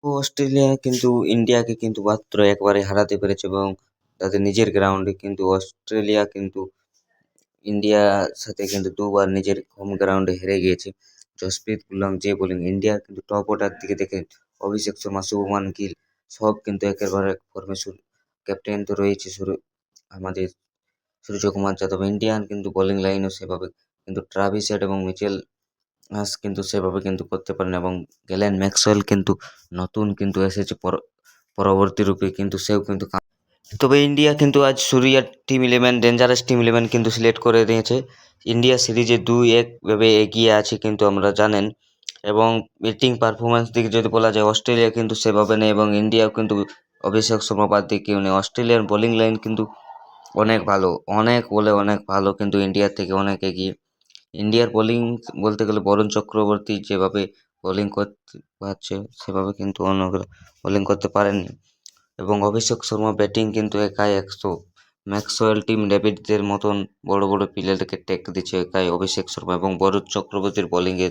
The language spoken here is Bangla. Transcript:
তো অস্ট্রেলিয়া কিন্তু ইন্ডিয়াকে কিন্তু মাত্র একবারে হারাতে পেরেছে এবং তাদের নিজের গ্রাউন্ডে কিন্তু অস্ট্রেলিয়া কিন্তু ইন্ডিয়ার সাথে কিন্তু দুবার নিজের হোম গ্রাউন্ডে হেরে গিয়েছে। জসপ্রীত বুমরাহ যে বোলিং, ইন্ডিয়ার কিন্তু টপ অর্ডার দিকে দেখে অভিষেক শর্মা, শুভমান গিল সব কিন্তু একেবারে ফর্মে ক্যাপ্টেন তো রয়েছে আমাদের সূর্যকুমার যাদব। ইন্ডিয়ান কিন্তু বোলিং লাইনও সেভাবে কিন্তু ট্রাভিস হেড এবং মিচেল কিন্তু সেভাবে কিন্তু করতে পারেন এবং গ্লেন ম্যাক্সওয়েল কিন্তু নতুন কিন্তু এসেছে পরবর্তী রূপে কিন্তু সেও কিন্তু তবে ইন্ডিয়া কিন্তু আজ সুরিয়ার team eleven dangerous team eleven কিন্তু সিলেক্ট করে দিয়েছে। ইন্ডিয়া সিরিজে 2-1 ভাবে এগিয়ে আছে কিন্তু আমরা জানেন। এবং ব্যাটিং পারফরমেন্স দিকে যদি বলা যায় অস্ট্রেলিয়া কিন্তু সেভাবে নেই এবং ইন্ডিয়াও কিন্তু অভিষেক শর্মা বাদ দিয়ে কেউ নেই। অস্ট্রেলিয়ার বোলিং লাইন কিন্তু অনেক ভালো, অনেক বলে অনেক ভালো, কিন্তু ইন্ডিয়ার থেকে অনেক এগিয়ে। ইন্ডিয়ার বোলিং বলতে গেলে বরুণ চক্রবর্তী যেভাবে বোলিং করতে পারছে সেভাবে কিন্তু অন্যরা বোলিং করতে পারেননি। এবং অভিষেক শর্মা ব্যাটিং কিন্তু একাই 100। ম্যাক্সওয়েল, টিম ডেভিডদের মতন বড় বড় প্লেয়ারদেরকে টেক দিচ্ছে একাই অভিষেক শর্মা এবং বরুণ চক্রবর্তীর বোলিংয়ে